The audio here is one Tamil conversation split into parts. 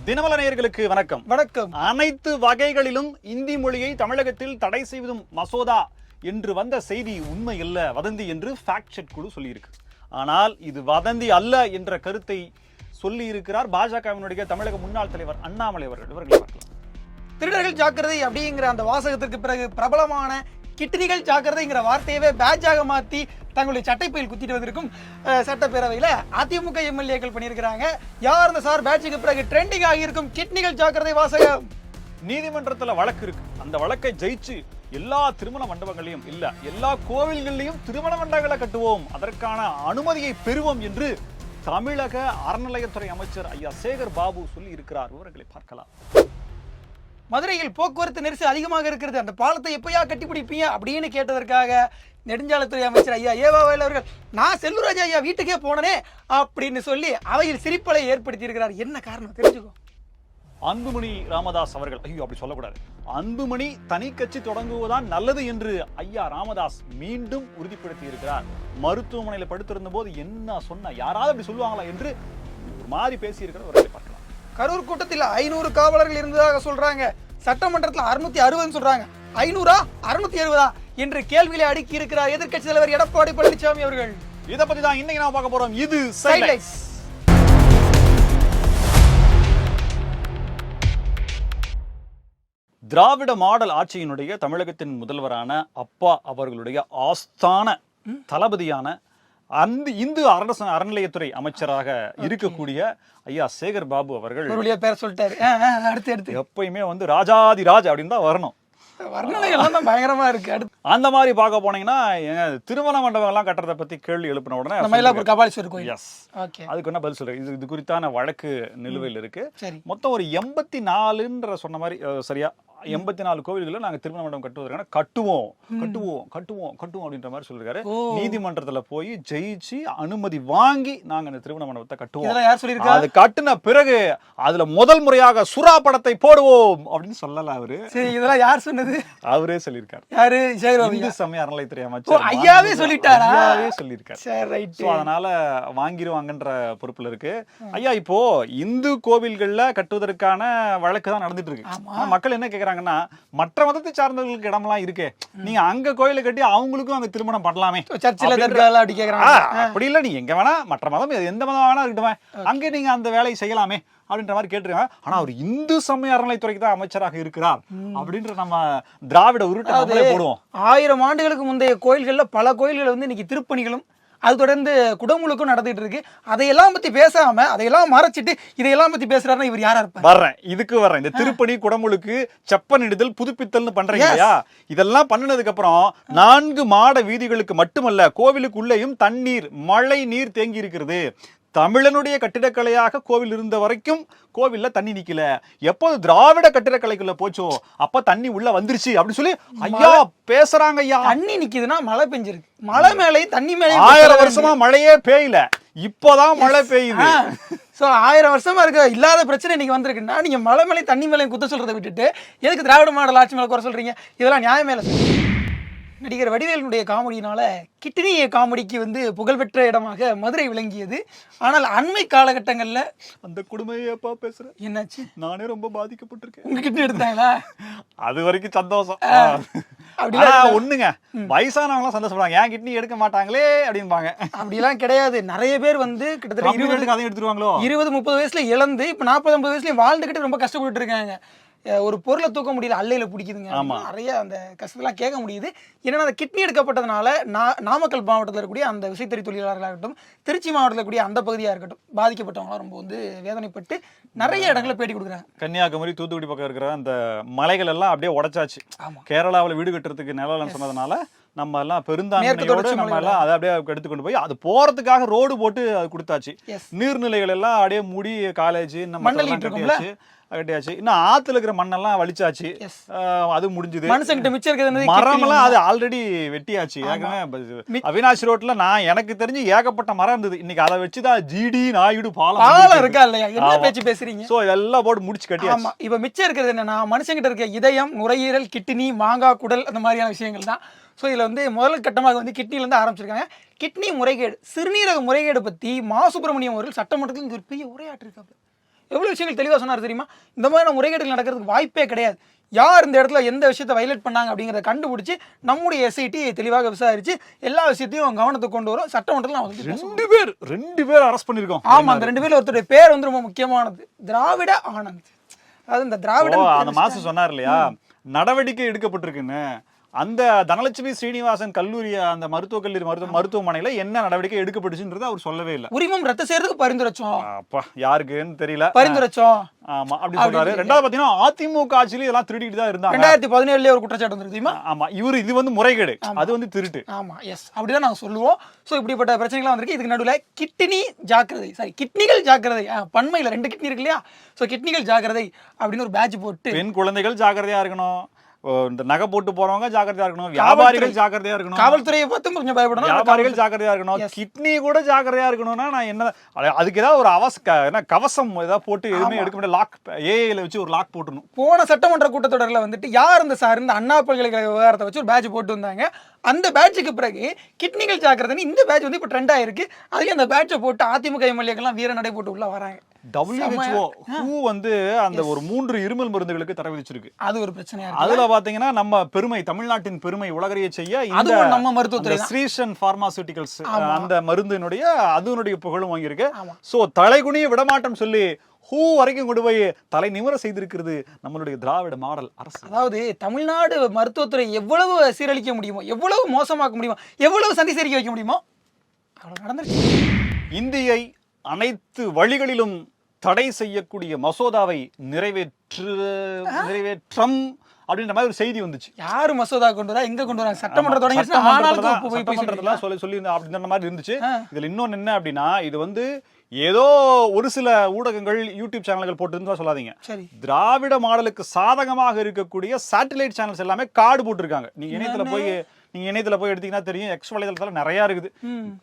தினமலர் நேயர்களுக்கு வணக்கம். வணக்கம். அனைத்து வகைகளிலும் இந்தி மொழியை தமிழகத்தில் தடை செய்வதும் மசோதா என்று வந்த செய்தி உண்மை அல்ல, வதந்தி என்று ஃபேக்ட் செக் குழு சொல்லியிருக்கு. ஆனால் இது வதந்தி அல்ல என்ற கருத்தை சொல்லி இருக்கிறார் பாஜகவினுடைய தமிழக முன்னாள் தலைவர் அண்ணாமலை அவர்கள். இவர்களை பார்க்கலாம். திருடர்கள் ஜாக்கிரதை அப்படிங்கிற அந்த வாசகத்திற்கு பிறகு பிரபலமான கிட்னிகள் ஜாக்கிரதைங்கிற வார்த்தையவே பேட்சாக மாற்றி தங்களுடைய சட்டைப்பையில் குத்திட்டு வந்திருக்கும் சட்டப்பேரவையில் அதிமுக எம்எல்ஏக்கள் பண்ணியிருக்கிறாங்க. யார் இந்த சார் பேட்சுக்கு பிறகு ட்ரெண்டிங் ஆகியிருக்கும் கிட்னிகள் ஜாக்கிரதை வாசகம். நீதிமன்றத்தில் வழக்கு இருக்கு. அந்த வழக்கை ஜெயிச்சு எல்லா திருமண மண்டபங்களையும் இல்ல எல்லா கோவில்களையும் திருமண மண்டபங்களை கட்டுவோம், அதற்கான அனுமதியை பெறுவோம் என்று தமிழக அறநிலையத்துறை அமைச்சர் ஐயா சேகர் பாபு சொல்லி இருக்கிறார். விவரங்களை பார்க்கலாம். மதுரையில் போக்குவரத்து நெரிசல் அதிகமாக இருக்கிறது, அந்த பாலத்தை எப்பயா கட்டிப்பிடிப்பீங்க அப்படின்னு கேட்டதற்காக நெடுஞ்சாலைத்துறை அமைச்சர் ஐயா ஏவாவேல் அவர்கள் நான் செல்லூராஜ் ஐயா வீட்டுக்கே போனனே அப்படின்னு சொல்லி அவையில் சிரிப்பலை ஏற்படுத்தி இருக்கிறார். என்ன காரணம் தெரிஞ்சுக்கோ. அன்புமணி ராமதாஸ் அவர்கள், ஐயோ அப்படி சொல்லக்கூடாது, அன்புமணி தனி கட்சி தொடங்குவதுதான் நல்லது என்று ஐயா ராமதாஸ் மீண்டும் உறுதிப்படுத்தி இருக்கிறார். மருத்துவமனையில் படுத்திருந்த போது என்ன சொன்ன, யாராவது அப்படி சொல்லுவாங்களா என்று ஒரு மாதிரி பேசி இருக்கிறவர்களை பார்க்கலாம். கரூர் கூட்டத்தில் 500 காவலர்கள் இருந்ததாக சொல்றாங்க, சட்டமன்றத்தில் 660 சொல்றாங்க, 500 670 என்று கேள்விகளை அடுக்கி இருக்கிறார் எதிர்க்கட்சி தலைவர் எடப்பாடி பழனிசாமி அவர்கள். இதை பத்தி தான் இன்னைக்கு நாம பார்க்க போறோம். இது சைட்லைட்ஸ். திராவிட மாடல் ஆட்சியினுடைய தமிழகத்தின் முதல்வரான அப்பா அவர்களுடைய ஆஸ்தான தளபதியான இந்து அறநிலையத்துறை அமைச்சராக இருக்கக்கூடிய ஐயா சேகர் பாபு அவர்கள் பேர் சொல்லிட்டாரு. அடுத்து எப்பயுமே ராஜாதிராஜ் அப்படின்னு தான் வரணும். பயங்கரமா இருக்கு. அந்த மாதிரி பார்க்க போனீங்கன்னா திருமண மண்டபம் எல்லாம் கட்டுறதை பத்தி கேள்வி எழுப்பின உடனே அதுக்கு என்ன பதில் சொல்றேன். இது குறித்தான வழக்கு நிலுவையில் இருக்கு. மொத்தம் ஒரு 84 சொன்ன மாதிரி சரியா 84 கோவில்களை நாங்க திருமண மண்டபம் கட்டுவதற்கான கட்டுவோம் அப்படின்ற மாதிரி சொல்லிருக்காரு. நீதிமன்றத்துல போய் ஜெயிச்சு அனுமதி வாங்கி நாங்க இந்த திருமண மண்டபத்தை கட்டுவோம். அது கட்டுன பிறகு அதுல முதல் முறையாக சுறா படத்தை போடுவோம் அப்படின்னு சொல்லல அவரு. இதெல்லாம் யார் சொன்னது? அவரே சொல்லியிருக்காரு. யாரு? இந்து சமய அறநிலையத்துறை அமைச்சர் ஐயாவே சொல்லிட்டாரா? ஐயாவே சொல்லியிருக்காரு. அதனால வாங்கிருவாங்கன்ற பொறுப்புல இருக்கு. ஐயா இப்போ இந்து கோவில்கள்ல கட்டுவதற்கான வழக்கு தான் நடந்துட்டு இருக்கு. மக்கள் என்ன கேக்குறாங்க, மற்ற மதத்தை சார்ந்தவர்களுக்கு இடமெல்லாம் இருக்கு, நீங்க அங்க கோயில கட்டி அவங்களுக்கும் அங்க திருமணம் பண்ணலாமே, அப்படி இல்ல நீ எங்க வேணா மற்ற மதம் எந்த மதம் வேணா இருக்கட்டும் அங்க நீங்க அந்த வேலையை செய்யலாமே அப்படின்ற மாதிரி கேட்டிருக்காங்க. ஆனா அவர் இந்து சமய அறநிலைத்துறைக்கு தான் அமைச்சராக இருக்கிறார் அப்படின்ற நம்ம திராவிட உருட்டை போடுவோம். 1000 ஆண்டுகளுக்கு முந்தைய கோயில்கள்ல பல கோயில்கள் இன்னைக்கு திருப்பணிகளும் அது தொடர்ந்து குடமுழுக்கும் நடந்துட்டு இருக்கு. அதையெல்லாம் பத்தி பேசாம அதையெல்லாம் மறைச்சிட்டு இதையெல்லாம் பத்தி பேசுறாருன்னா இவர் யாரா இருப்பார்? வர்றேன். இந்த திருப்பணி குடமுழுக்கு செப்பனிடுதல் புதுப்பித்தல்னு பண்றீங்க இல்லையா, இதெல்லாம் பண்ணினதுக்கு அப்புறம் 4 மாட வீதிகளுக்கு மட்டுமல்ல கோவிலுக்குள்ளேயும் தண்ணீர் மழை நீர் தேங்கி இருக்கிறது. தமிழனுடைய கட்டிடக்கலையாக கோவில் இருந்த வரைக்கும் கோவில்ல தண்ணி நிக்கல, எப்போது திராவிட கட்டிடக்கலைக்குள்ள போச்சோ அப்ப தண்ணி உள்ள வந்துருச்சு அப்படின்னு சொல்லி ஐயா பேசுறாங்க. ஐயா தண்ணி நிக்குதுன்னா மழை பெஞ்சிருக்கு, மழை மேலே தண்ணி மேலே 1000 வருஷமா மழையே பெய்யல, இப்போதான் மழை பெய்யுது. 1000 வருஷமா இருக்க இல்லாத பிரச்சனை இன்னைக்கு வந்திருக்குன்னா நீங்க மழை மேலே தண்ணி மேலே குத்த சொல்றதை விட்டுட்டு எதுக்கு திராவிட மாடல் ஆட்சி மேல குறை சொல்றீங்க? இதெல்லாம் நியாயம் மேல. நடிகர் வடிவேலுடைய காமெடியினால கிட்னி காமெடிக்கு புகழ்பெற்ற இடமாக மதுரை விளங்கியது. ஆனால் அண்மை காலகட்டங்கள்ல அந்த குடும்பையப்பா பேசுறேன், என்னாச்சு? நானே ரொம்ப பாதிக்கப்பட்டிருக்கேன். உங்க கிட்னி எடுத்தாங்களா? அது வரைக்கும் சந்தோஷம். ஒண்ணுங்க வயசானவங்க சந்தோஷப்படுறாங்க, ஏன் கிட்னி எடுக்க மாட்டாங்களே அப்படின்பாங்க. அப்படிலாம் கிடையாது. நிறைய பேர் கிட்டத்தட்ட 20 எடுத்துருவாங்களோ, 20-30 வயசுல இழந்து இப்ப 40-50 வயசுலயும் வாழ்ந்துகிட்டு ரொம்ப கஷ்டப்பட்டு இருக்காங்க. ஒரு பொருளை தூக்க முடியல, அல்லையில பிடிக்குதுங்க, நிறைய அந்த கஷ்டத்தெல்லாம் கேட்க முடியுது. ஏன்னா அந்த கிட்னி எடுக்கப்பட்டதுனால நாமக்கல் மாவட்டத்தில் இருக்கக்கூடிய அந்த விசைத்தறி தொழிலாளர்களாகட்டும், திருச்சி மாவட்டத்தில் இருக்கக்கூடிய அந்த பகுதியாக இருக்கட்டும், பாதிக்கப்பட்டவங்களாம் ரொம்ப வேதனைப்பட்டு நிறைய இடங்களை பேட்டி கொடுக்குறாங்க. கன்னியாகுமரி தூத்துக்குடி பக்கம் இருக்கிற அந்த மலைகள் எல்லாம் அப்படியே உடைச்சாச்சு. கேரளாவில் வீடு கட்டுறதுக்கு நிலம் சொன்னதுனால நம்ம எல்லாம் பெருந்தாண்மையோடு நம்ம எல்லாம் அதை அப்படியே எடுத்துக்கொண்டு போய் அது போறதுக்காக ரோடு போட்டு அது கொடுத்தாச்சு. நீர்நிலைகள் எல்லாம் அப்படியே மூடி காலேஜ் கட்டியாச்சு. இன்னும் ஆத்துல இருக்கிற மண்ணெல்லாம் வலிச்சாச்சு, அது முடிஞ்சது. மரம் எல்லாம் அது ஆல்ரெடி வெட்டியாச்சு. அவினாஷ் ரோட்ல நான் எனக்கு தெரிஞ்சு ஏகப்பட்ட மரம் இருந்தது, இன்னைக்கு அதை வச்சுதான் ஜிடி நாயுடு பாலம் இருக்கா இல்லையா? என்ன பேச்சு பேசுறீங்க? சோ இதெல்லாம் போட்டு முடிச்சு கட்டியாச்சு. இப்ப மிச்சம் இருக்கிறது என்னன்னா மனுஷங்கிட்ட இருக்க இதயம், நுரையீரல், கிட்னி, மாங்காய் குடல் அந்த மாதிரியான விஷயங்கள் தான். ஸோ இதில் முதல் கட்டமாக கிட்னிலேருந்து ஆரம்பிச்சிருக்காங்க. கிட்னி முறைகேடு, சிறுநீரக முறைகேடு பற்றி மா சுப்பிரமணியம் அவர்கள் சட்டமன்றத்தில் ஒரு பெரிய உரையாற்றிருக்காங்க. எவ்வளவு விஷயங்கள் தெளிவா சொன்னார் தெரியுமா? இந்த மாதிரி முறைகேடுகள் நடக்கிறதுக்கு வாய்ப்பே கிடையாது. யார் இந்த இடத்துல எந்த விஷயத்தை வயலேட் பண்ணாங்க அப்படிங்கிறத கண்டுபிடிச்சி நம்முடைய எஸ்ஐடி தெளிவாக விசாரிச்சு எல்லா விஷயத்தையும் கவனத்துக்கு கொண்டு வரும். சட்டமன்றத்தில் நான் ரெண்டு பேர் அரெஸ்ட் பண்ணிருக்கோம். ஆமா, அந்த 2 பேர்ல ஒருத்தருடைய பேர் வந்து ரொம்ப முக்கியமானது, திராவிட ஆனந்த். அதாவது இந்த திராவிட அந்த மாசம் சொன்னார் இல்லையா, நடவடிக்கை எடுக்கப்பட்டிருக்குன்னு. அந்த தனலட்சுமி ஸ்ரீனிவாசன் கல்லூரி, அந்த மருத்துவக் கல்லூரி மருத்துவமனையில என்ன நடவடிக்கை எடுக்கப்பட்டுச்சுன்றது அவர் சொல்லவே இல்லை. உரிமம் ரத்து செய்யறதுக்கு பரிந்துரைச்சோம். அப்பா, யாருக்குன்னு தெரியல, பரிந்துரைச்சோம். ஆமா அப்படி சொல்றாரு. ரெண்டாவது பாத்தீங்கன்னா அதிமுக ஆட்சியில இதெல்லாம் திருடிட்டு தான் இருந்தாங்க. 2017 ஒரு குற்றச்சாட்டு வந்து தெரியுமா? ஆமா, இது வந்து முறைகேடு, அது வந்து திருட்டு. ஆமா, எஸ், அப்படிதான் நாங்க சொல்லுவோம். சோ இப்படிப்பட்ட பிரச்சனைகள் வந்திருக்கு. இதுக்கு நடுவுல கிட்னி ஜாக்கிரதை, சாரி கிட்னிகள் ஜாக்கிரதை, பன்மையில 2 கிட்னி இருக்கு இல்லையா, சோ கிட்னிகள் ஜாக்கிரதை அப்படின்னு ஒரு பேட்ச் போட்டு பெண் குழந்தைகள் ஜாக்கிரதையா இருக்கணும், இந்த நகை போட்டு போறவங்க ஜாக்கிரதையா இருக்கணும், வியாபாரிகள் ஜாக்கிரதையா இருக்கணும், காவல்துறையை பார்த்து கொஞ்சம் பயப்படணும், வியாபாரிகள் ஜாக்கிரதையா இருக்கணும், கிட்னி கூட ஜாக்கிரதையா இருக்கணும்னா நான் என்ன அதுக்கு ஏதாவது ஒரு கவசம் ஏதாவது போட்டு எதுவுமே எடுக்க முடியாது, லாக் ஏஐல வச்சு ஒரு லாக் போட்டுணும். போன சட்டமன்ற கூட்டத்தொடரில் வந்துட்டு யார் இந்த சார் இந்த அண்ணா பல்கலைக்கழக விவகாரத்தை வச்சு ஒரு பேட்ச் போட்டு வந்தாங்க. அந்த பேட்சுக்கு பிறகு கிட்னிகள் ஜாக்கிரதைன்னு இந்த பேட்ச் வந்து இப்போ ட்ரெண்ட் ஆயிருக்கு. அதுக்கு அந்த பேட்சை போட்டு அதிமுக எம்எல்ஏக்கெல்லாம் வீர நடை போட்டு உள்ள வராங்க. WHO வந்து அந்த ஒரு 3 இருமல் மருந்துகளுக்கு தடை விதிச்சிருக்கு. அது ஒரு பிரச்சனையா இருக்கு. அதுல பாத்தீங்கன்னா நம்ம பெருமை, தமிழ்நாட்டின் பெருமை உலகறிய செய்ய இந்த நம்ம மருத்துவத்துறை ஸ்ரீஷன் பார்மாசூட்டிகல்ஸ் அந்த மருந்தினுடைய அதனுடைய புகழும் வாங்கியிருக்கு. சோ தலைகுனிய விடமாட்டம் சொல்லி ஹூ வரைக்கும் கொண்டு போய் தலை நிமிர செய்திருக்கிறது நம்மளுடைய திராவிட மாடல் அரசு. அதாவது தமிழ்நாடு மருத்துவத்துறை எவ்வளவு சீரழிக்க முடியுமோ, எவ்வளவு மோசமாக்க முடியுமோ, எவ்வளவு சந்தி சேரிக்க வைக்க முடியுமோ அவ்வளவு நடந்துருச்சு. இந்தியை அனைத்து வழிகளிலும் தடை செய்யக்கூடிய மசோதாவை நிறைவேற்றம் அப்படின்ற மாதிரி ஒரு செய்தி வந்துச்சு. யாரு மசோதா கொண்டு வரா, எங்க கொண்டு வராங்க, சட்டமன்ற தொடங்கிடுச்சு, சட்டமன்றத்துல சொல்லி அப்படின்ற மாதிரி இருந்துச்சு. இதுல இன்னொன்னு என்ன அப்படின்னா, இது வந்து ஏதோ ஒரு சில ஊடகங்கள் யூடியூப் சேனல்கள் போட்டு சொல்லாதீங்க. திராவிட மாடலுக்கு சாதகமாக இருக்கக்கூடிய சேட்டலைட் சேனல்ஸ் எல்லாமே கார்டு போட்டிருக்காங்க. நீங்க இணையத்துல போய் எடுத்தீங்கன்னா தெரியும், எக்ஸ் வலைதளத்துல நிறைய இருக்குது.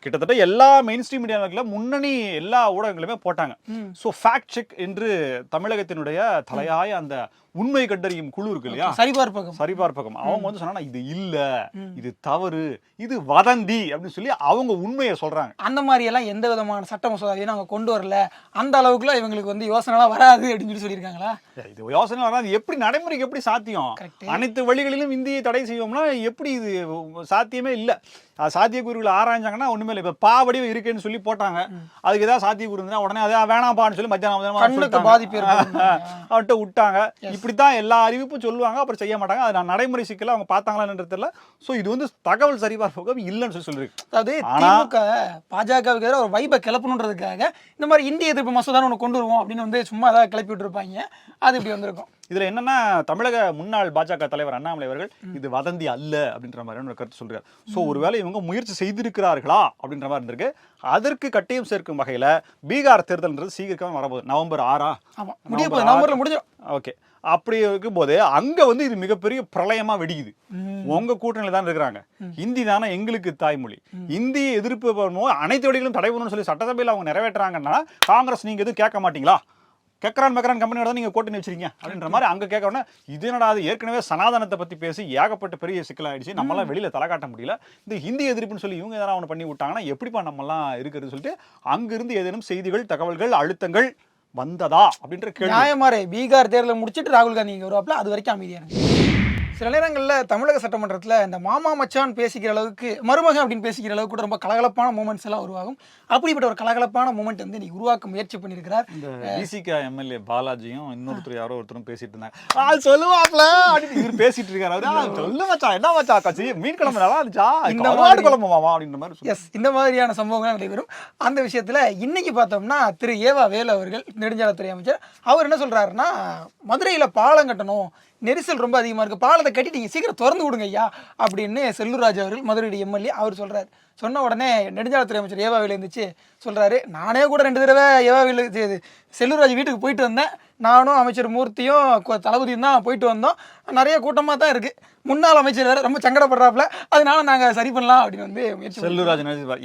கிட்டத்தட்ட எல்லா மெயின் ஸ்ட்ரீம் மீடியாக்கள முன்னணி எல்லா ஊடகங்களுமே போட்டாங்க. சோ ஃபேக்ட் செக் என்று தமிழகத்தினுடைய தலையாய அந்த உண்மை கண்டறியும் குழு இருக்கு இல்லையா, சரிபார்ப்பகம், அவங்க வந்து சொன்னா இது இல்ல, இது தவறு, இது வதந்தி அப்படின்னு சொல்லி அவங்க உண்மையை சொல்றாங்க. அந்த மாதிரி எல்லாம் எந்த விதமான சட்ட மசோதாவையும் அவங்க கொண்டு வரல, அந்த அளவுக்குலாம் இவங்களுக்கு வந்து யோசனை வராது அப்படின்னு சொல்லி சொல்லியிருக்காங்களா? இது யோசனை வராது, எப்படி நடைமுறைக்கு எப்படி சாத்தியம்? அனைத்து வழிகளிலும் இந்தியை தடை செய்வோம்னா எப்படி இது சாத்தியமே இல்ல. சாத்தியக்கூறுகளை ஆராய்ச்சாங்கன்னா ஒண்ணுமே இல்லை. இப்ப பாவடிவு இருக்குன்னு சொல்லி போட்டாங்க, அதுக்கு ஏதாவது சாத்தியக்கூறு இருந்தா உடனே அதை வேணாம்பான்னு சொல்லி மத்தியானம் பாதிப்பு அவன்கிட்ட விட்டாங்க. இப்படித்தான் எல்லா அறிவிப்பும் சொல்லுவாங்க, அப்புறம் செய்ய மாட்டாங்க. அது நான் நடைமுறை சிக்கல அவங்க பார்த்தாங்களான்னு தெரியல. சோ இது வந்து தகவல் சரிபார்ப்பு இல்லைன்னு சொல்லி சொல்லிருக்கு. அதாவது திமுக பாஜகவுக்கு ஒரு வைபை கிளப்பணுன்றதுக்காக இந்த மாதிரி இந்திய எதிர்ப்பு மசோதா ஒன்று கொண்டு வருவோம் அப்படின்னு வந்து சும்மா ஏதாவது கிளப்பி விட்டு இருப்பாங்க. அது இப்படி வந்திருக்கும். இதுல என்னன்னா, தமிழக முன்னாள் பாஜக தலைவர் அண்ணாமலை அவர்கள் இது வதந்தி அல்ல அப்படின்ற மாதிரியான ஒரு கருத்து சொல்றாரு. சோ ஒருவேளை இவங்க முயற்சி செய்திருக்கிறார்களா அப்படின்ற மாதிரி இருந்திருக்கு. அதற்கு கட்டியம் சேர்க்கும் வகையில பீகார் தேர்தல்ன்றது சீக்கிரமா வரப்போகுது. நவம்பர் 6 முடியும். ஓகே, அப்படி இருக்கும் போது அங்க வந்து இது மிகப்பெரிய பிரளயமா வெடிக்குது. உங்க கூட்டணியில தான் இருக்கிறாங்க, ஹிந்தி தானே எங்களுக்கு தாய்மொழி, இந்திய எதிர்ப்பு அனைத்து வழிகளும் தடை பண்ணணும்னு சொல்லி சட்டசபையில் அவங்க நிறைவேற்றாங்கன்னா காங்கிரஸ் நீங்க எதுவும் கேட்க மாட்டீங்களா? கெக்ரான் கம்பெனியோட நீங்க கூட்டணி வச்சிருக்கீங்க அப்படின்ற மாதிரி அங்க கேட்கணும்னா, இது என்னடா ஏற்கனவே சனாதனத்தை பத்தி பேசி ஏகப்பட்ட பெரிய சிக்கல் ஆயிடுச்சு, நம்மளாம் வெளியில தலை காட்ட முடியல, இந்த ஹிந்தி எதிர்ப்புன்னு சொல்லி இவங்க எதனா ஒன்று பண்ணி விட்டாங்கன்னா எப்படிப்பா நம்மலாம் இருக்கிறது சொல்லிட்டு அங்கிருந்து ஏதேனும் செய்திகள், தகவல்கள், அழுத்தங்கள் வந்ததா அப்படின்ற கேள்வி. நியாயமாரே பீகார் தேர்தலை முடிச்சுட்டு ராகுல் காந்தி இங்க வருவாப்ல, அது வரைக்கும் அமைதியான. சில நேரங்களில் தமிழக சட்டமன்றத்தில் இந்த மாமா மச்சான் பேசிக்கிற அளவுக்கு, மருமகன் அப்படின்னு பேசிக்கிற அளவுக்கு கூட ரொம்ப கலகலப்பான மூமெண்ட்ஸ் எல்லாம் உருவாகும். அப்படிப்பட்ட ஒரு கலகலப்பான மூமெண்ட் வந்து இன்னைக்கு உருவாக்க முயற்சி பண்ணியிருக்கிறார். இந்த விசிகா எம்எல்ஏ பாலாஜியும் இன்னொருத்தர் யாரோ ஒருத்தரும் பேசிட்டு இருந்தாங்க. சொல்லுவாப்ல அப்படின்னு இவர் பேசிட்டு இருக்காரு. அவரு சொல்லு மச்சான், என்ன மச்சா காட்சி, மீன் குழம்பு நல்லா இருந்துச்சா, இந்த மாதிரி குழம்பு மாமா அப்படின்ற மாதிரி. எஸ், இந்த மாதிரியான சம்பவங்கள் நடைபெறும். அந்த விஷயத்துல இன்னைக்கு பார்த்தோம்னா திரு ஏவா வேலு அவர்கள், நெடுஞ்சாலைத்துறை அமைச்சர், அவர் என்ன சொல்றாருன்னா, மதுரையில பாலம் கட்டணும், நெரிசல் ரொம்ப அதிகமாக இருக்குது, பாலத்தை கட்டி நீங்கள் சீக்கிரம் திறந்து விடுங்க ஐயா அப்படின்னு செல்லூர்ராஜ் அவர்கள், மதுரையுடைய எம்எல்ஏ, அவர் சொல்கிறார். சொன்ன உடனே நெடுஞ்சாலைத்துறை அமைச்சர் ஏவா வேலு இருந்துச்சு சொல்கிறாரு, நானே கூட 2 தடவை ஏவா வேலு செல்லூர்ராஜ் வீட்டுக்கு போயிட்டு வந்தேன், நானும் அமைச்சர் மூர்த்தியும் தளபதியும் தான் போயிட்டு வந்தோம், நிறைய கூட்டமாக தான் இருக்குது. முன்னாள் அமைச்சர் வேறு ரொம்ப சங்கடப்படுறாப்புல, அதனால நாங்கள் சரி பண்ணலாம் அப்படின்னு வந்து முயற்சி செல்லூராஜ்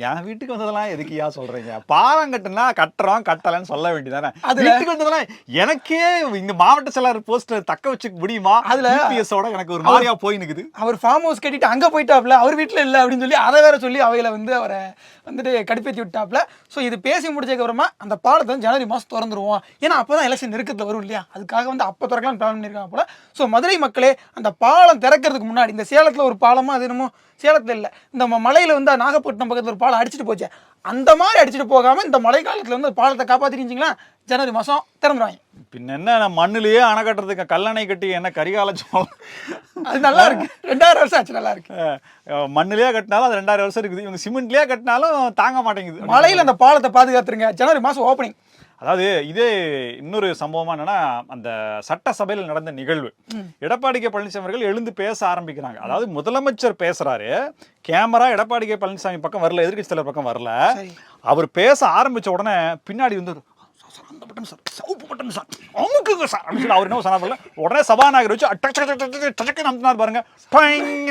என் வீட்டுக்கு வந்ததெல்லாம் எதுக்கு சொல்றீங்க? பாலம் கட்டுனா கட்டுறோம் கட்டலன்னு சொல்ல வேண்டியதானே. அது வீட்டுக்கு வந்ததெல்லாம் எனக்கே இந்த மாவட்ட செயலாளர் போஸ்ட் தக்க வச்சுக்க முடியுமா? அதுல எனக்கு ஒரு மாதிரியா போய் நிக்குது. அவர் ஃபார்ம் ஹவுஸ் கட்டிட்டு அங்கே போயிட்டாப்ல, அவர் வீட்டில் இல்லை அப்படின்னு சொல்லி அதை வேற சொல்லி அவையில வந்து அவரை வந்துட்டு கடுப்பேற்றி விட்டாப்ல. ஸோ இது பேசி முடிச்சதுக்கு அப்புறமா அந்த பாலத்தை வந்து ஜனவரி மாதம் திறந்துருவோம். ஏன்னா அப்போ தான் எலெக்ஷன் நெருக்கத்தில் வரும் இல்லையா, அதுக்காக வந்து அப்போ திறக்கலாம்னு பிளான் பண்ணியிருக்காங்க போல. ஸோ மதுரை மக்களே, அந்த பாலம் திறக்கிறதுக்கு முன்னாடி இந்த சேலத்தில் ஒரு பாலமாக அது என்னமோ சேலத்தில் இல்லை, இந்த மலையில் வந்து நாகப்பட்டினம் பக்கத்தில் ஒரு பாலம் அடிச்சுட்டு போச்சு, அந்த மாதிரி அடிச்சுட்டு போகாமல் இந்த மழை காலத்தில் வந்து பாலத்தை காப்பாற்றிருந்தீங்களா ஜனவரி மாதம் திறந்துருவாங்க. பின்ன என்ன, மண்ணிலேயே அணை கட்டுறதுக்கு கல்லணை கட்டி என்ன கரிகால சோழம், அது நல்லா இருக்கு. 2000 வருஷம் ஆச்சு, நல்லா இருக்கு. மண்ணிலேயே கட்டினாலும் அது 2000 வருஷம் இருக்குது. இவங்க சிமெண்ட்லேயே கட்டினாலும் தாங்க மாட்டேங்குது. மலையில் அந்த பாலத்தை பாதுகாத்துருங்க, ஜனவரி மாதம் ஓப்பனிங். அதாவது இதே இன்னொரு சம்பவமா என்னன்னா, அந்த சட்டசபையில் நடந்த நிகழ்வு, எடப்பாடி கே பழனிசாமி அவர்கள் எழுந்து பேச ஆரம்பிக்கிறாங்க. அதாவது முதலமைச்சர் பேசுறாரு, கேமரா எடப்பாடி கே பழனிசாமி பக்கம் வரல, எதிர்க்கட்சி தலைவர் பக்கம் வரல. அவர் பேச ஆரம்பிச்ச உடனே பின்னாடி வந்து அந்த பட்டன் சார், சவுப்பு பட்டன் சார், அமுக்குங்க சார் அப்படின்னு சொல்லி அவர் என்ன சொன்னார்ல, உடனே சபாநாயகர் வச்சு அட்டக் பாருங்க,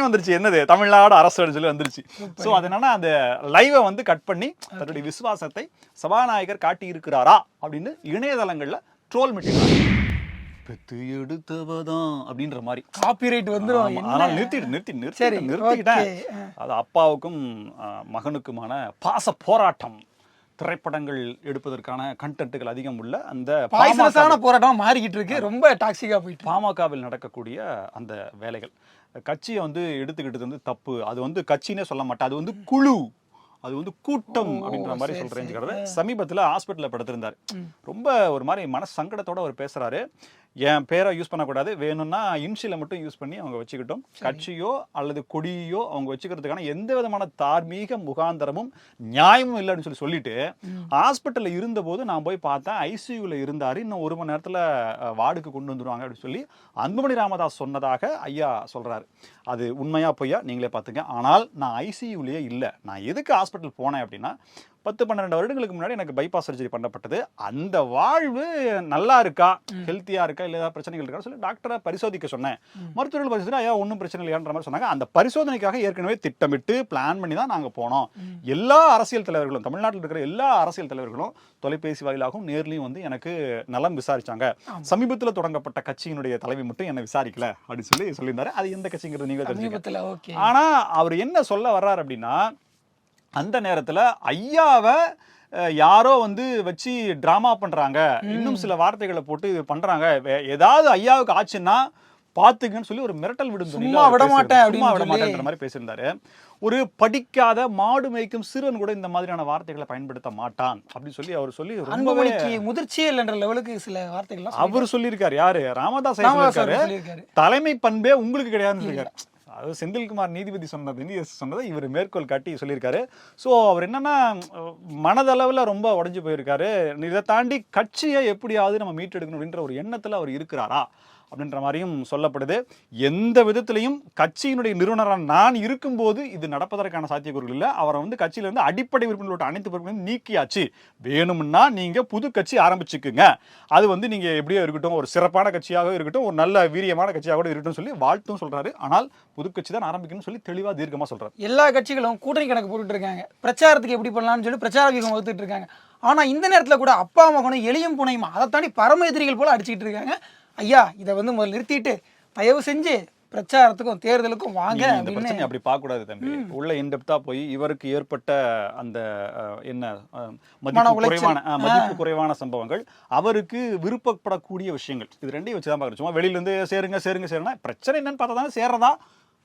வந்துருச்சு. என்னது, தமிழ்நாடு அரசு சொல்லி வந்துருச்சு. ஸோ அது என்னன்னா, அந்த லைவை வந்து கட் பண்ணி தன்னுடைய விசுவாசத்தை சபாநாயகர் காட்டி இருக்கிறாரா அப்படின்னு இணையதளங்கள்ல ட்ரோல் மீட்டிங் பெத்து எடுத்தவதான் அப்படின்ற மாதிரி காப்பிரைட் வந்துடும். அதனால நிறுத்திட்டேன். அது அப்பாவுக்கும் மகனுக்குமான பாச போராட்டம், திரைப்படங்கள் எடுப்பதற்கான கண்டென்ட்டுகள் அதிகம் உள்ள அந்த போராட்டம் மாறிக்கிட்டு இருக்கு, ரொம்ப டாக்ஸிக்கா போயிட்டு. பாமகவில் நடக்கக்கூடிய அந்த வேலைகள், கட்சியை வந்து எடுத்துக்கிட்டது வந்து தப்பு. அது வந்து கட்சினே சொல்ல மாட்டேன், அது வந்து குழு, அது வந்து கூட்டம் அப்படின்ற மாதிரி சொல்றேன். சமீபத்தில் ஹாஸ்பிட்டலில் படுத்திருந்தார். ரொம்ப ஒரு மாதிரி மன சங்கடத்தோட அவர் பேசுறாரு. என் பேரை யூஸ் பண்ணக்கூடாது, வேணும்னா இன்ஷியலை மட்டும் யூஸ் பண்ணி அவங்க வச்சுக்கிட்டோம், கட்சியோ அல்லது கொடியோ அவங்க வச்சுக்கிறதுக்கான எந்த விதமான தார்மீக முகாந்தரமும் நியாயமும் இல்லை அப்படின்னு சொல்லிட்டு ஹாஸ்பிட்டலில் இருந்தபோது நான் போய் பார்த்தேன், ஐசியூவில் இருந்தார், இன்னும் 1 மணி நேரத்தில் வார்டுக்கு கொண்டு வந்துடுவாங்க அப்படின்னு சொல்லி அன்புமணி ராமதாஸ் சொன்னதாக ஐயா சொல்றாரு. அது உண்மையா பொய்யா நீங்களே பார்த்துங்க. ஆனால் நான் ஐசியூலேயே இல்லை. நான் எதுக்கு ஹாஸ்பிட்டல் போனேன் அப்படின்னா, 10-12 வருடங்களுக்கு முன்னாடி எனக்கு பைபாஸ் சர்ஜரி பண்ணப்பட்டது. அந்த வாழ்வு நல்லா இருக்கா, ஹெல்த்தியா இருக்கா, இல்லை ஏதாவது பிரச்சனைகள் இருக்கா சொல்லி டாக்டரை பரிசோதிக்க சொன்னேன். மருத்துவர்கள் பரிசோதனை, ஐயா ஒன்றும் பிரச்சனை இல்லையான்ற மாதிரி சொன்னாங்க. அந்த பரிசோதனைக்காக ஏற்கனவே திட்டமிட்டு பிளான் பண்ணி தான் நாங்கள் போனோம். எல்லா அரசியல் தலைவர்களும், தமிழ்நாட்டில் இருக்கிற எல்லா அரசியல் தலைவர்களும் தொலைபேசி வாயிலாகவும் நேர்லையும் வந்து எனக்கு நலம் விசாரிச்சாங்க. சமீபத்தில் தொடங்கப்பட்ட கட்சியினுடைய தலைவி மட்டும் என்ன விசாரிக்கல அப்படின்னு சொல்லியிருந்தாரு. அது எந்த கட்சிங்கிறது நீங்க தெரிஞ்சுக்க. ஆனா அவர் என்ன சொல்ல வர்றாரு அப்படின்னா, அந்த நேரத்தில் ஐயாவை யாரோ வந்து வச்சு டிராமா பண்றாங்க, இன்னும் சில வார்த்தைகளை போட்டு பண்றாங்க, ஏதாவது ஐயாவுக்கு ஆச்சுன்னா பாத்துக்கன்னு சொல்லி ஒரு மிரட்டல் விட மாட்டேன்ற மாதிரி பேசியிருந்தாரு. ஒரு படிக்காத மாடு மேய்க்கும் சிறுவன் கூட இந்த மாதிரியான வார்த்தைகளை பயன்படுத்த மாட்டான் அப்படின்னு சொல்லி அவர் சொல்லி ரொம்பவே முதிர்ச்சியே இல்லைன்ற லெவலுக்கு சில வார்த்தைகள் அவர் சொல்லியிருக்காரு. யாரு, ராமதாஸ் சொல்லியிருக்காரு. தலைமை பண்பே உங்களுக்கு கிடையாதுன்னு சொல்லியிருக்காரு. அதாவது செந்தில்குமார் நீதிபதி சொன்னதை இவர் மேற்கோள் காட்டி சொல்லியிருக்காரு. ஸோ அவர் என்னன்னா, மனதளவில் ரொம்ப உடஞ்சி போயிருக்காரு. இதை தாண்டி கட்சியை எப்படியாவது நம்ம மீட்டெடுக்கணும் அப்படின்ற ஒரு எண்ணத்தில் அவர் இருக்கிறாரா அப்படின்ற மாதிரியும் சொல்லப்படுது. எந்த விதத்திலையும் கட்சியினுடைய நிறுவனரான நான் இருக்கும்போது இது நடப்பதற்கான சாத்தியக்கூறுகள் இல்லை. அவரை வந்து கட்சியிலிருந்து அடிப்படை உறுப்பினர்களோட அனைத்து பொறுப்புகளையும் நீக்கியாச்சு. வேணும்னா நீங்க புது கட்சி ஆரம்பிச்சுக்குங்க, அது வந்து நீங்க எப்படியோ இருக்கட்டும், ஒரு சிறப்பான கட்சியாக இருக்கட்டும், ஒரு நல்ல வீரியமான கட்சியாக கூட இருக்கட்டும் சொல்லி வாழ்த்தும் சொல்றாரு. ஆனால் புது கட்சி தான் ஆரம்பிக்கணும்னு சொல்லி தெளிவா தீர்க்கமா சொல்றாரு. எல்லா கட்சிகளும் கூட்டணி கணக்கு போட்டுட்டு இருக்காங்க, பிரச்சாரத்துக்கு எப்படி பண்ணலாம்னு சொல்லி பிரச்சார வியூகம் வகுத்துட்டு இருக்காங்க. ஆனா இந்த நேரத்தில் கூட அப்பா மகனும் எளியும் புனையுமா அதை தாண்டி பரம எதிரிகள் போல அடிச்சுக்கிட்டு இருக்காங்க. ஐயா இதை வந்து முதல்ல நிறுத்திட்டு தயவு செஞ்சு பிரச்சாரத்துக்கும் தேர்தலுக்கும் வாங்க. இந்த பிரச்சனை அப்படி பார்க்க கூடாது தம்பி. உள்ள இன்டெப்தா போய் இவருக்கு ஏற்பட்ட அந்த என்ன மதிப்பு குறைவான சம்பவங்கள், அவருக்கு விருப்பப்படக்கூடிய விஷயங்கள், இது ரெண்டையும் வச்சுதான் பார்க்கணும். சும்மா வெளியில இருந்து சேருங்க பிரச்சனை என்னன்னு பார்த்தா தானே சேர்றதா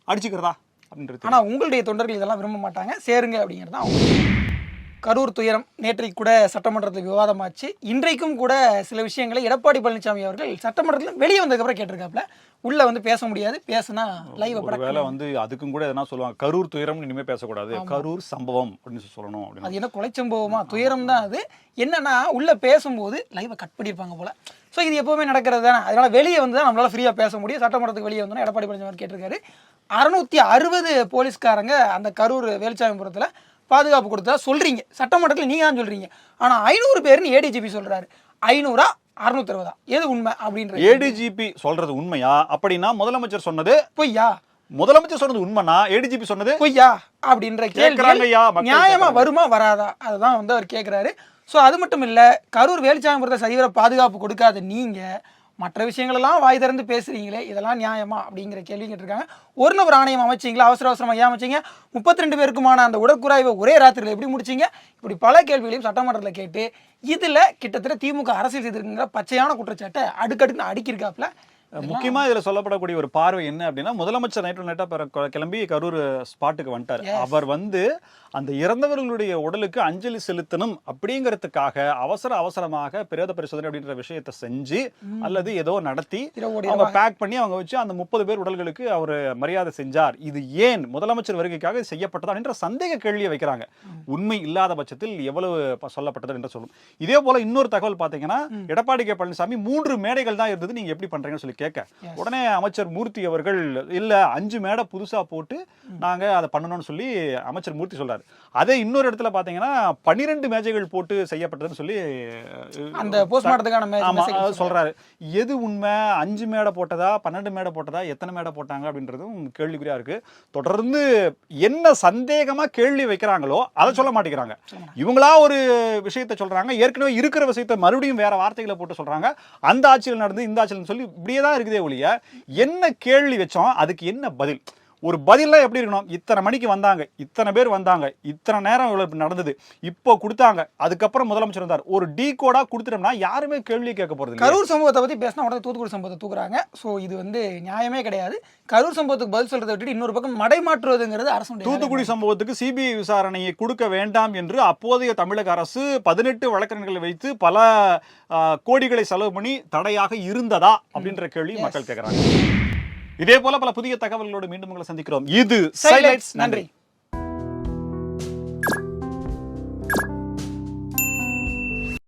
அடிச்சுக்கிறதா அப்படின்றது. ஆனா உங்களுடைய தொண்டர்கள் இதெல்லாம் விரும்ப மாட்டாங்க, சேருங்க அப்படிங்கிறது அவங்க. கரூர் துயரம் நேற்றைக்கு கூட சட்டமன்றத்தில் விவாதமாச்சு. இன்றைக்கும் கூட சில விஷயங்களை எடப்பாடி பழனிசாமி அவர்கள் சட்டமன்றத்தில் வெளியே வந்ததுக்கப்புறம் கேட்டிருக்காப்புல. உள்ள வந்து பேச முடியாது, பேசினா லைவ் வேலை வந்து அதுக்கும் கூட எதனா சொல்லுவாங்க, கரூர் துயரம் இனிமே பேசக்கூடாது, கரூர் சம்பவம் அப்படின்னு சொல்லணும். அது என்ன கொலை சம்பவமா, துயரம் தான் அது. என்னன்னா உள்ள பேசும்போது லைவை கட் பண்ணியிருப்பாங்க போல. ஸோ இது எப்பவுமே நடக்கிறது தானே. அதனால வெளியே வந்து தான் நம்மளால ஃப்ரீயாக பேச முடியும். சட்டமன்றத்துக்கு வெளியே வந்தோன்னா எடப்பாடி பழனிசாமி கேட்டிருக்காரு. 660 போலீஸ்காரங்க அந்த கரூர் வேலுச்சாமிபுரத்தில் பாதுகாப்பு கொடுத்தா சொல்றீங்க, சட்டமன்றத்தில் நீங்க தான் சொல்றீங்க. ஆனா 500 பேர்னு ஏடிஜிபி சொல்றாரு. 500 660 எது உண்மை அப்படின்ற ஏடிஜிபி சொல்றது உண்மையா அப்படின்னா முதலமைச்சர் சொன்னது பொய்யா, முதலமைச்சர் சொன்னது உண்மைனா ஏடிஜிபி சொன்னது பொய்யா அப்படின்ற கேக்குறாங்க ஐயா, கேள்வி மக்கள் நியாயமா கேக்குறாங்க. வருமா வராதா அதுதான் வந்து அவர் கேட்கிறாரு. ஸோ அது மட்டும் இல்ல, கரூர் வேலுச்சாமிபுரத்தை சரிவர பாதுகாப்பு கொடுக்காத நீங்க மற்ற விஷயங்கள் எல்லாம் வாய் திறந்து பேசுறீங்களே, இதெல்லாம் நியாயமா அப்படிங்கிற கேள்வி கேட்டிருக்காங்க. ஒரு நபர் ஆணையம் அமைச்சிங்களா, அவசர அவசரமா ஏன் அமைச்சிங்க, 32 பேருக்குமான அந்த உடற்குறாய்வை ஒரே ராத்திரியில் எப்படி முடிச்சிங்க, இப்படி பல கேள்விகளையும் சட்டமன்றத்தில் கேட்டு இதுல கிட்டத்தட்ட திமுக அரசியல் செய்திருக்கிற பச்சையான குற்றச்சாட்டை அடுக்கடுக்கு அடுக்கியிருக்காப்புல. முக்கியமா இதுல சொல்லப்படக்கூடிய ஒரு பார்வை என்ன அப்படின்னா, முதலமைச்சர் நைட்டா கிளம்பி கரூர் ஸ்பாட்டுக்கு வந்துட்டார். அவர் வந்து அந்த இறந்தவர்களுடைய உடலுக்கு அஞ்சலி செலுத்தணும் அப்படிங்கிறதுக்காக அவசரமாக பிரேத பரிசோதனை அப்படின்ற விஷயத்தை செஞ்சு அல்லது ஏதோ நடத்தி அவங்க பேக் பண்ணி அவங்க வச்சு அந்த 30 பேர் உடல்களுக்கு அவர் மரியாதை செஞ்சார். இது ஏன் முதலமைச்சர் வருகைக்காக செய்யப்பட்டதா அப்படின்ற சந்தேக கேள்வியை வைக்கிறாங்க. உண்மை இல்லாத பட்சத்தில் எவ்வளவு சொல்லப்பட்டது என்று சொல்லும். இதே போல இன்னொரு தகவல் பாத்தீங்கன்னா, எடப்பாடி கே பழனிசாமி 3 மேடைகள் தான் இருந்தது, நீங்க எப்படி பண்றீங்கன்னு சொல்லி கேட்க உடனே அமைச்சர் மூர்த்தி அவர்கள் இல்ல 5 மேடை புதுசா போட்டு நாங்க அதை பண்ணணும்னு சொல்லி அமைச்சர் மூர்த்தி சொல்றாரு. அதே இன்னொரு இடத்துல பாத்தீங்கன்னா 12 மேஜைகள் போட்டு செய்யப்பட்டதுன்னு சொல்லி அந்த போஸ்ட்மார்ட்டத்துக்கான சொல்றாரு. எது உண்மை, 5 மேடை போட்டதா 12 மேடை போட்டதா எத்தனை மேடை போட்டாங்க அப்படின்றதும் கேள்விக்குறியா இருக்கு. தொடர்ந்து என்ன சந்தேகமா கேள்வி வைக்கிறாங்களோ அதை சொல்ல மாட்டேங்கிறாங்க. இவங்களா ஒரு விஷயத்தை சொல்றாங்க, ஏற்கனவே இருக்கிற விஷயத்தை மறுபடியும் வேற வார்த்தைகளை போட்டு சொல்றாங்க. அந்த ஆட்சியில் நடந்து இந்த ஆட்சியில் சொல்லி இப்படியேதான் இருக்குதே ஒழிய என்ன கேள்வி வச்சோம் அதுக்கு என்ன பதில். ஒரு பதிலாம் எப்படி இருக்கணும், இத்தனை மணிக்கு வந்தாங்க, இத்தனை பேர் வந்தாங்க, இத்தனை நேரம் இவ்வளவு நடந்தது, இப்போ கொடுத்தாங்க, அதுக்கப்புறம் முதலமைச்சர் வந்தார், ஒரு டீ கோடா கொடுத்துட்டோம்னா யாருமே கேள்வி கேட்க போறது. கரூர் சம்பவத்தை பத்தி பேசினா உடனே தூத்துக்குடி சம்பவத்தை தூக்குறாங்க. ஸோ இது வந்து நியாயமே கிடையாது. கரூர் சம்பவத்துக்கு பதில் சொல்றதை விட்டுட்டு இன்னொரு பக்கம் மடைமாற்றுவதுங்கிறது அரசு. தூத்துக்குடி சம்பவத்துக்கு சிபிஐ விசாரணையை கொடுக்க வேண்டாம் என்று அப்போதைய தமிழக அரசு 18 வழக்கறிஞர்களை வைத்து பல கோடிகளை செலவு பண்ணி தடையாக இருந்ததா அப்படின்ற கேள்வி மக்கள் கேட்கிறாங்க. இதே போல பல புதிய தகவல்களோடு மீண்டும் உங்களை சந்திக்கிறோம். இது சைலைட்ஸ். நன்றி.